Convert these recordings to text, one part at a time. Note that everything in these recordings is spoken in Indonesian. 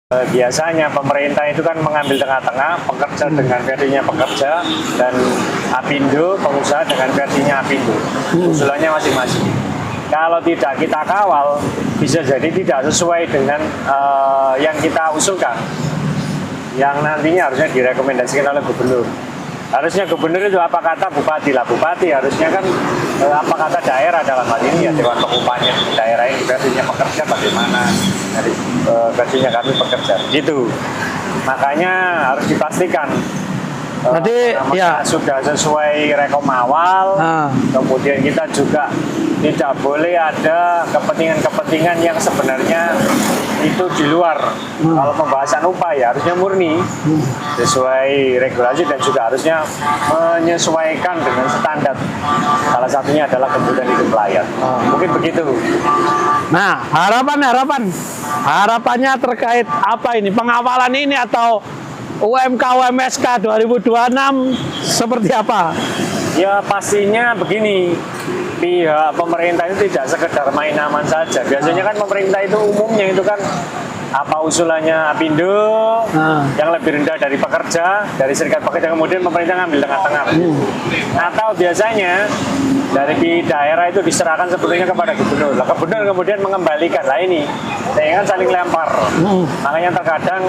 Biasanya pemerintah itu kan mengambil tengah-tengah, pekerja dengan versinya pekerja dan Apindo, pengusaha dengan versinya Apindo. Usulannya masing-masing. Kalau tidak kita kawal, bisa jadi tidak sesuai dengan yang kita usulkan. Yang nantinya harusnya direkomendasikan oleh gubernur. Harusnya gubernur itu apa kata bupati lah, bupati harusnya kan apa kata daerah dalam hal ini ya dewan pengupahnya daerah ini versinya pekerja bagaimana dari versinya kami pekerja gitu. Makanya harus dipastikan Nanti ya sudah sesuai rekom awal. Kemudian kita juga tidak boleh ada kepentingan-kepentingan yang sebenarnya itu di luar. Kalau pembahasan upah ya harusnya murni sesuai regulasi dan juga harusnya menyesuaikan dengan standar. Salah satunya adalah kebutuhan hidup layak. Mungkin begitu. Nah, harapannya terkait apa ini? Pengawalan ini atau UMK UMSK 2026 seperti apa? Ya pastinya begini, pihak pemerintah itu tidak sekedar main aman saja. Biasanya kan pemerintah itu umumnya itu kan apa usulannya Apindo yang lebih rendah dari pekerja, dari serikat pekerja, kemudian pemerintah ngambil tengah-tengah. Atau biasanya dari daerah itu diserahkan sebetulnya kepada gubernur. Lah gubernur kemudian mengembalikan. Lah ini, saya kan saling lempar. Makanya terkadang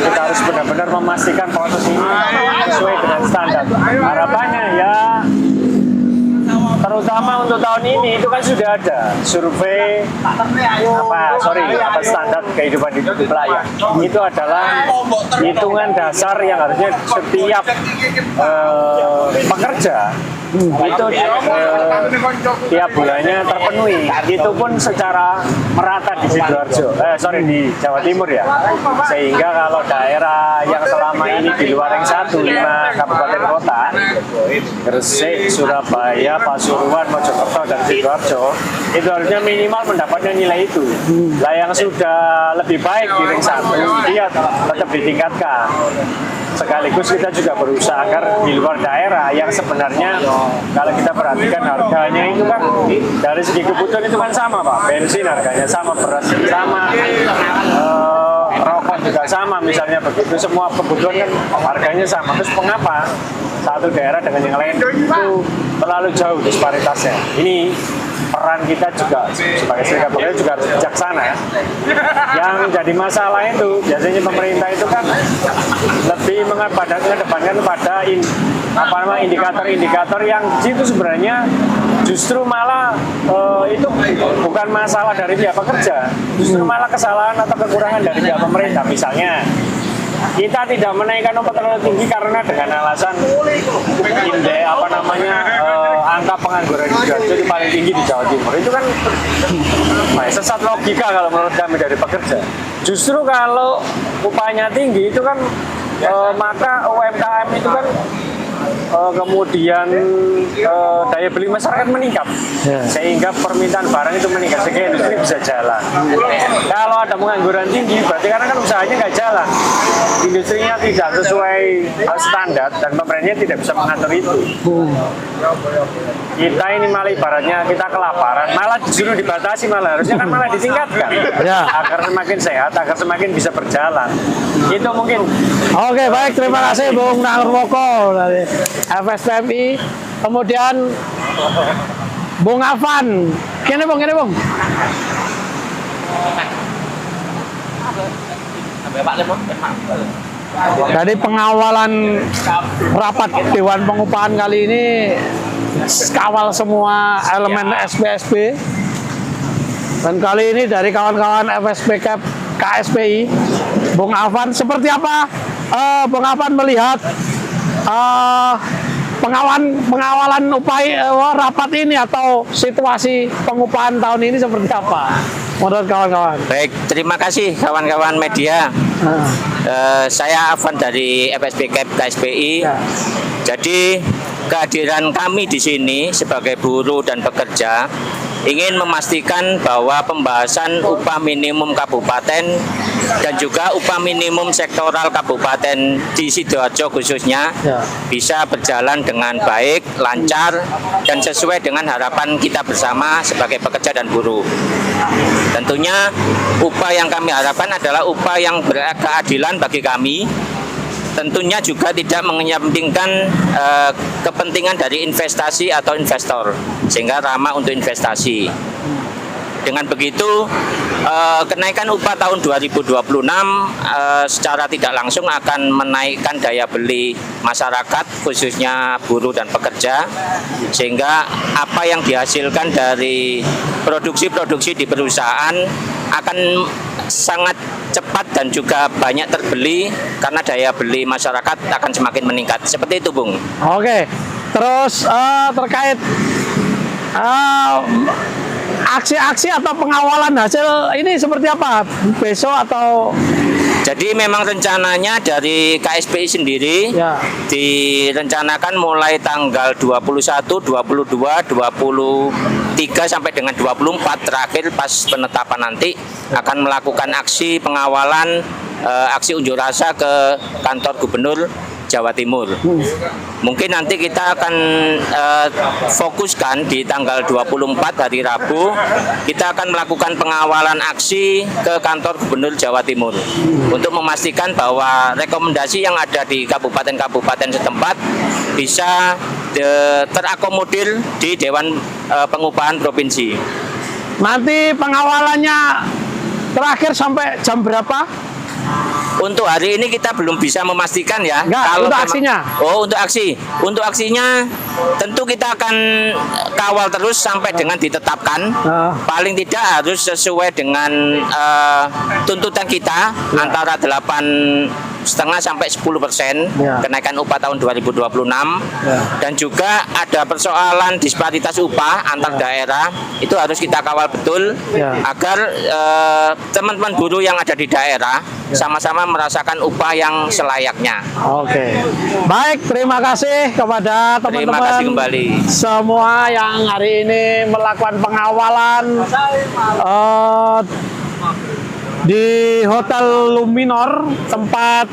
kita harus benar-benar memastikan proses ini sesuai dengan standar. Harapannya ya terutama untuk tahun ini itu kan sudah ada survei standar kehidupan hidup layak. Itu adalah hitungan dasar yang harusnya setiap pekerja itu tiap bulannya terpenuhi. Itu pun secara merata di Sidoarjo, di Jawa Timur ya. Sehingga kalau daerah yang selama ini di luar yang 5 kabupaten kota, Gresik, Surabaya, Pasuruan, Mojokerto, dan Sidoarjo, itu harusnya minimal mendapatnya nilai itu. Lah yang sudah lebih baik di ring 1, dia tetap ditingkatkan. Sekaligus kita juga berusaha agar di luar daerah yang sebenarnya kalau kita perhatikan harganya itu kan dari segi kebutuhan itu kan sama Pak, bensin harganya sama, beras sama, rokok juga sama misalnya begitu, semua kebutuhan kan harganya sama. Terus mengapa satu daerah dengan yang lain itu terlalu jauh disparitasnya? Ini peran kita juga sebagai serikat pekerja juga harus bijaksana. Yang jadi masalah itu biasanya pemerintah itu kan lebih mengedepankan pada indikator-indikator yang itu sebenarnya justru malah itu bukan masalah dari pihak pekerja, justru malah kesalahan atau kekurangan dari pihak pemerintah. Misalnya kita tidak menaikkan upah terlalu tinggi karena dengan alasan angka pengangguran di Sidoarjo itu paling tinggi di Jawa Timur. Itu kan sesat logika kalau menurut kami dari pekerja. Justru kalau upahnya tinggi itu kan maka UMKM itu kan kemudian daya beli masyarakat meningkat, sehingga permintaan barang itu meningkat, sehingga industri bisa jalan. Kalau ada pengangguran tinggi, berarti karena kan usahanya nggak jalan, industrinya tidak sesuai standar, dan pemerintahnya tidak bisa mengatur itu. Kita ini malah ibaratnya kita kelaparan, malah disuruh dibatasi, malah harusnya kan malah ditingkatkan, agar semakin sehat, agar semakin bisa berjalan. Itu mungkin. Oke, baik, terima kasih Bung Narmoko dari FSPMI. Kemudian Bung Afan. Kene Bung. Dari pengawalan rapat Dewan Pengupahan kali ini kawal semua elemen SPSB. Dan kali ini dari kawan-kawan FSB KSPI, Bung Afan, seperti apa Bung Afan melihat pengawalan upaya rapat ini atau situasi pengupahan tahun ini seperti apa menurut kawan-kawan? Baik, terima kasih kawan-kawan media. Saya Afan dari FSB KSPI. Jadi kehadiran kami di sini sebagai buruh dan pekerja ingin memastikan bahwa pembahasan upah minimum kabupaten dan juga upah minimum sektoral kabupaten di Sidoarjo khususnya bisa berjalan dengan baik, lancar, dan sesuai dengan harapan kita bersama sebagai pekerja dan buruh. Tentunya upah yang kami harapkan adalah upah yang berkeadilan bagi kami. Tentunya juga tidak menyampingkan kepentingan dari investasi atau investor, sehingga ramah untuk investasi. Dengan begitu, kenaikan upah tahun 2026 secara tidak langsung akan menaikkan daya beli masyarakat, khususnya buruh dan pekerja, sehingga apa yang dihasilkan dari produksi-produksi di perusahaan akan sangat cepat dan juga banyak terbeli karena daya beli masyarakat akan semakin meningkat. Seperti itu, Bung. Oke, terus terkait aksi-aksi atau pengawalan hasil ini seperti apa besok atau? Jadi memang rencananya dari KSPI sendiri Ya. direncanakan mulai tanggal 21, 22, 23 sampai dengan 24 terakhir pas penetapan nanti akan melakukan aksi pengawalan, aksi unjuk rasa ke kantor Gubernur Jawa Timur. Mungkin nanti kita akan fokuskan di tanggal 24 hari Rabu, kita akan melakukan pengawalan aksi ke kantor Gubernur Jawa Timur untuk memastikan bahwa rekomendasi yang ada di kabupaten-kabupaten setempat bisa terakomodir di Dewan Pengupahan Provinsi. Nanti pengawalannya terakhir sampai jam berapa? Untuk hari ini kita belum bisa memastikan ya. Enggak, untuk aksinya. Oh, untuk aksi. Untuk aksinya tentu kita akan kawal terus sampai dengan ditetapkan. Paling tidak harus sesuai dengan tuntutan kita antara 8,5 sampai 10% kenaikan upah tahun 2026. Dan juga ada persoalan disparitas upah antar daerah, itu harus kita kawal betul agar teman-teman buruh yang ada di daerah sama-sama merasakan upah yang selayaknya. Oke. Baik, terima kasih kepada Terima kasih teman-teman kembali. semua yang hari ini melakukan pengawalan di Hotel Luminor, tempat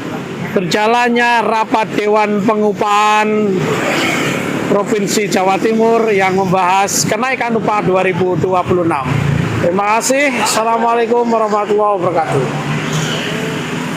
berjalannya rapat Dewan Pengupahan Provinsi Jawa Timur yang membahas kenaikan upah 2026. Terima kasih. Assalamualaikum warahmatullahi wabarakatuh.